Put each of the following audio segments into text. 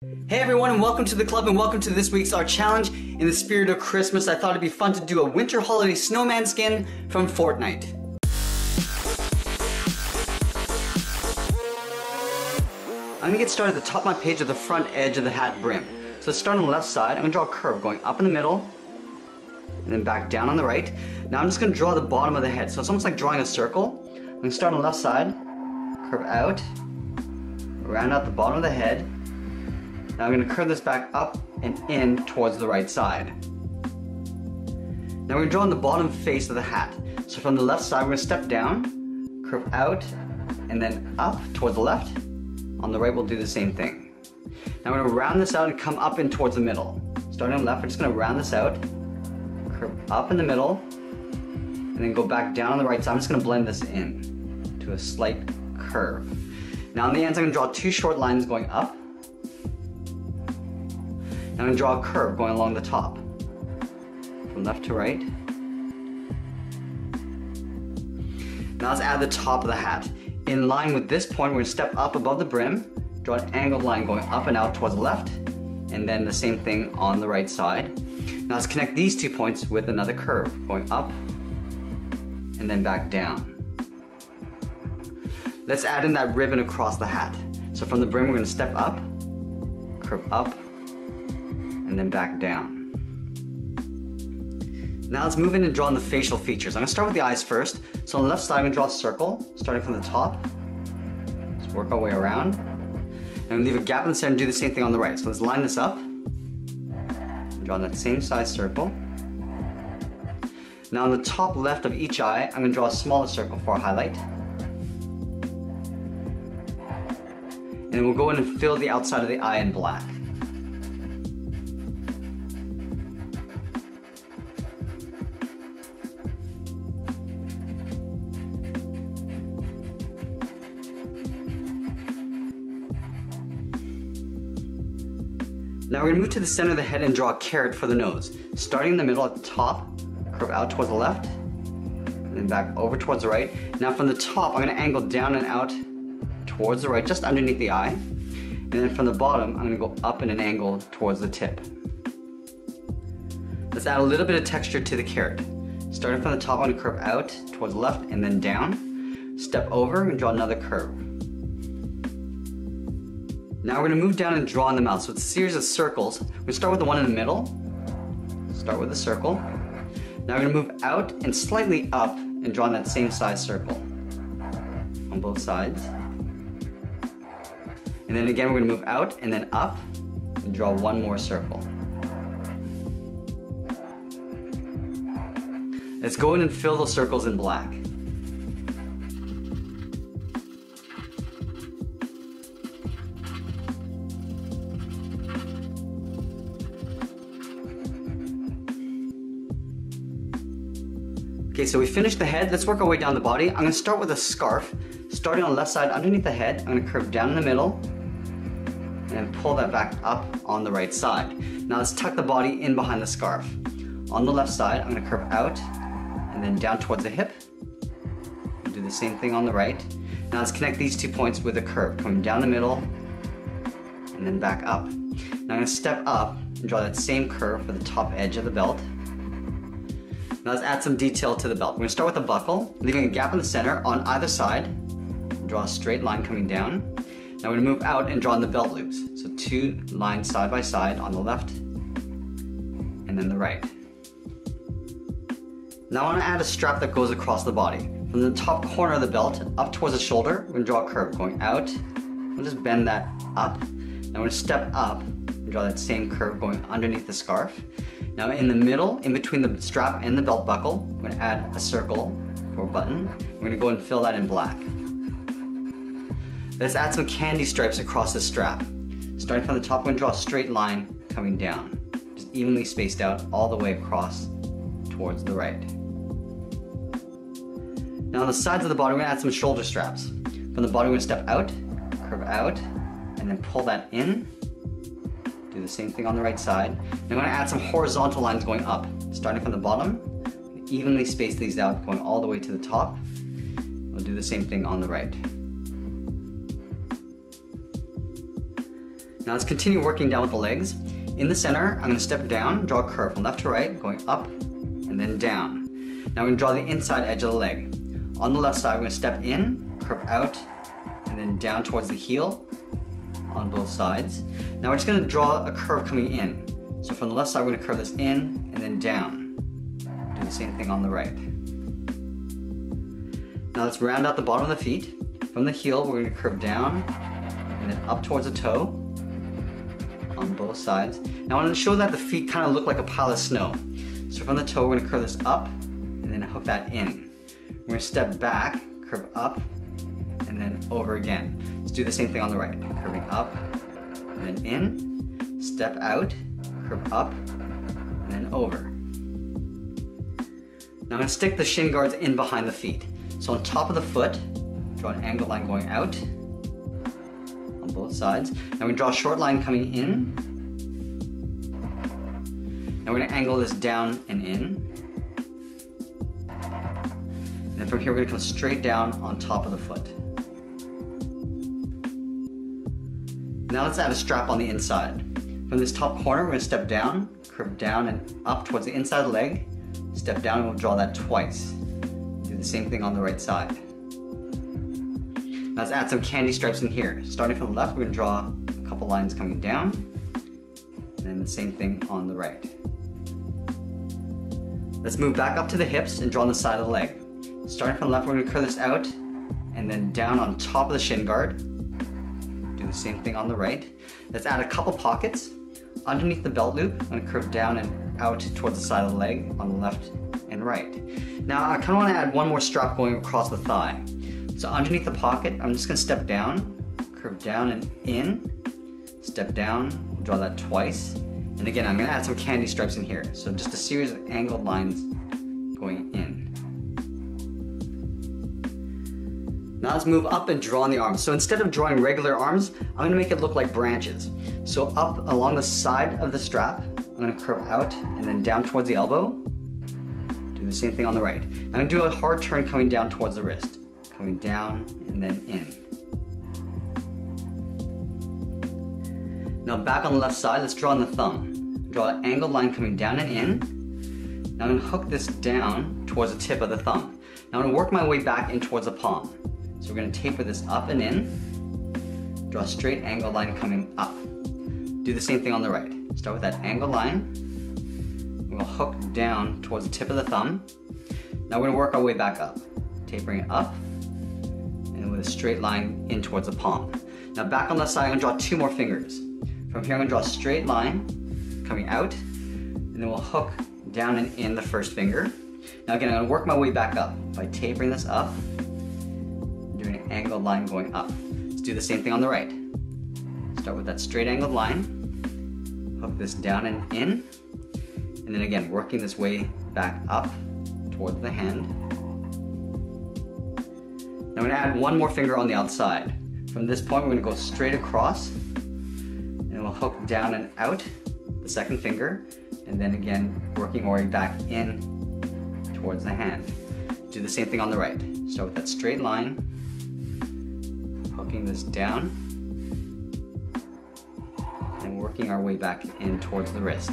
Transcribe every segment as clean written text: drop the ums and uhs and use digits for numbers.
Hey everyone, and welcome to the club, and welcome to this week's art challenge. In the spirit of Christmas, I thought it'd be fun to do a winter holiday snowman skin from Fortnite. I'm gonna get started at the top of my page at the front edge of the hat brim. So let's start on the left side. I'm gonna draw a curve going up in the middle, and then back down on the right. Now I'm just gonna draw the bottom of the head. So it's almost like drawing a circle. I'm gonna start on the left side, curve out, round out the bottom of the head. Now I'm going to curve this back up and in towards the right side. Now we're going to draw on the bottom face of the hat. So from the left side we're going to step down, curve out, and then up towards the left. On the right we'll do the same thing. Now we're going to round this out and come up in towards the middle. Starting on the left, we're just going to round this out, curve up in the middle, and then go back down on the right side. I'm just going to blend this in to a slight curve. Now on the ends I'm going to draw two short lines going up. Now I'm going to draw a curve going along the top, from left to right. Now let's add the top of the hat. In line with this point, we're going to step up above the brim, draw an angled line going up and out towards the left, and then the same thing on the right side. Now let's connect these 2 points with another curve, going up and then back down. Let's add in that ribbon across the hat. So from the brim, we're going to step up, curve up, and then back down. Now let's move in and draw in the facial features. I'm going to start with the eyes first. So on the left side I'm going to draw a circle, starting from the top. Let's work our way around. And leave a gap in the center and do the same thing on the right. So let's line this up. Draw that same size circle. Now on the top left of each eye, I'm going to draw a smaller circle for a highlight. And then we'll go in and fill the outside of the eye in black. Now we're going to move to the center of the head and draw a carrot for the nose. Starting in the middle at the top, curve out towards the left, and then back over towards the right. Now from the top, I'm going to angle down and out towards the right, just underneath the eye. And then from the bottom, I'm going to go up in an angle towards the tip. Let's add a little bit of texture to the carrot. Starting from the top, I'm going to curve out towards the left and then down. Step over and draw another curve. Now we're going to move down and draw in the mouth. So it's a series of circles. We're going to start with the one in the middle. Start with the circle. Now we're going to move out and slightly up and draw in that same size circle on both sides. And then again we're going to move out and then up and draw one more circle. Let's go in and fill those circles in black. Okay, so we finished the head. Let's work our way down the body. I'm going to start with a scarf. Starting on the left side underneath the head, I'm going to curve down in the middle and then pull that back up on the right side. Now let's tuck the body in behind the scarf. On the left side, I'm going to curve out and then down towards the hip. We'll do the same thing on the right. Now let's connect these 2 points with a curve, coming down the middle and then back up. Now I'm going to step up and draw that same curve for the top edge of the belt. Now let's add some detail to the belt. We're going to start with a buckle, leaving a gap in the center on either side. Draw a straight line coming down. Now we're going to move out and draw in the belt loops. So 2 lines side by side on the left and then the right. Now I want to add a strap that goes across the body. From the top corner of the belt up towards the shoulder, we're going to draw a curve going out. We'll just bend that up. Now we're going to step up and draw that same curve going underneath the scarf. Now in the middle, in between the strap and the belt buckle, we're going to add a circle for a button. We're going to go and fill that in black. Let's add some candy stripes across the strap. Starting from the top, we're going to draw a straight line coming down, just evenly spaced out all the way across towards the right. Now on the sides of the body, we're going to add some shoulder straps. From the body, we're going to step out, curve out, and then pull that in. Do the same thing on the right side. And I'm going to add some horizontal lines going up. Starting from the bottom, evenly space these out, going all the way to the top. We'll do the same thing on the right. Now let's continue working down with the legs. In the center, I'm going to step down, draw a curve from left to right, going up and then down. Now we're going to draw the inside edge of the leg. On the left side, we're going to step in, curve out, and then down towards the heel on both sides. Now we're just going to draw a curve coming in. So from the left side, we're going to curve this in and then down. Do the same thing on the right. Now let's round out the bottom of the feet. From the heel, we're going to curve down and then up towards the toe on both sides. Now I want to show that the feet kind of look like a pile of snow. So from the toe, we're going to curve this up and then hook that in. We're going to step back, curve up, and then over again. Let's do the same thing on the right. Curving up, and then in, step out, curve up, and then over. Now I'm going to stick the shin guards in behind the feet. So on top of the foot, draw an angled line going out on both sides. Now we draw a short line coming in. Now we're going to angle this down and in. And then from here we're going to come straight down on top of the foot. Now let's add a strap on the inside. From this top corner we're going to step down, curve down and up towards the inside of the leg. Step down and we'll draw that twice. Do the same thing on the right side. Now let's add some candy stripes in here. Starting from the left, we're going to draw a couple lines coming down, and then the same thing on the right. Let's move back up to the hips and draw on the side of the leg. Starting from the left, we're going to curve this out, and then down on top of the shin guard. Do the same thing on the right. Let's add a couple pockets. Underneath the belt loop, I'm going to curve down and out towards the side of the leg on the left and right. Now I kind of want to add one more strap going across the thigh. So underneath the pocket, I'm just going to step down, curve down and in, step down, draw that twice. And again, I'm going to add some candy stripes in here. So just a series of angled lines going in. Now let's move up and draw on the arms. So instead of drawing regular arms, I'm going to make it look like branches. So up along the side of the strap, I'm going to curve out and then down towards the elbow. Do the same thing on the right. I'm going to do a hard turn coming down towards the wrist. Coming down and then in. Now back on the left side, let's draw on the thumb. Draw an angled line coming down and in. Now I'm going to hook this down towards the tip of the thumb. Now I'm going to work my way back in towards the palm. So we're going to taper this up and in. Draw a straight angled line coming up. Do the same thing on the right. Start with that angled line. We'll hook down towards the tip of the thumb. Now we're going to work our way back up. Tapering it up. And with a straight line in towards the palm. Now back on the side, I'm going to draw two more fingers. From here I'm going to draw a straight line coming out, and then we'll hook down and in the first finger. Now again, I'm going to work my way back up by tapering this up, doing an angled line going up. Let's do the same thing on the right. Start with that straight angled line, hook this down and in, and then again, working this way back up towards the hand. Now I'm going to add one more finger on the outside. From this point, we're going to go straight across, and we'll hook down and out the second finger, and then again, working our way back in towards the hand. Do the same thing on the right. Start with that straight line, hooking this down, and working our way back in towards the wrist.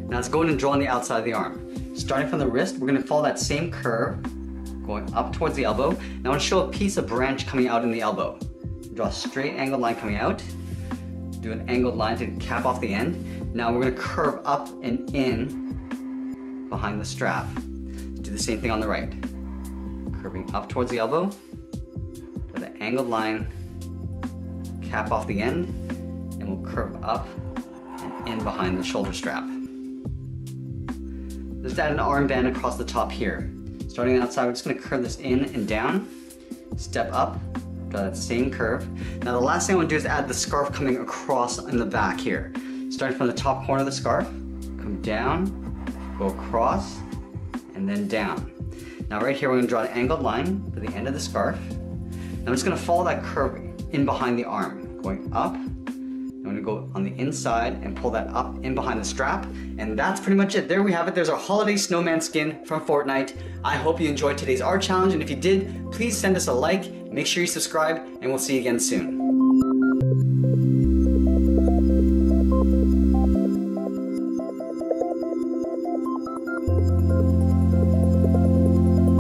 Now let's go in and draw on the outside of the arm. Starting from the wrist, we're going to follow that same curve, going up towards the elbow. Now I want to show a piece of branch coming out in the elbow. Draw a straight angled line coming out. Do an angled line to cap off the end. Now we're going to curve up and in behind the strap. Do the same thing on the right. Curving up towards the elbow. With an angled line, cap off the end, and we'll curve up and in behind the shoulder strap. Let's add an armband across the top here. Starting on the outside, we're just going to curve this in and down, step up, draw that same curve. Now the last thing I want to do is add the scarf coming across in the back here. Starting from the top corner of the scarf, come down, go across, and then down. Now right here we're going to draw an angled line to the end of the scarf. Now I'm just going to follow that curve in behind the arm, going up. I'm going to go on the inside and pull that up in behind the strap. And that's pretty much it. There we have it. There's our holiday snowman skin from Fortnite. I hope you enjoyed today's art challenge. And if you did, please send us a like, make sure you subscribe, and we'll see you again soon.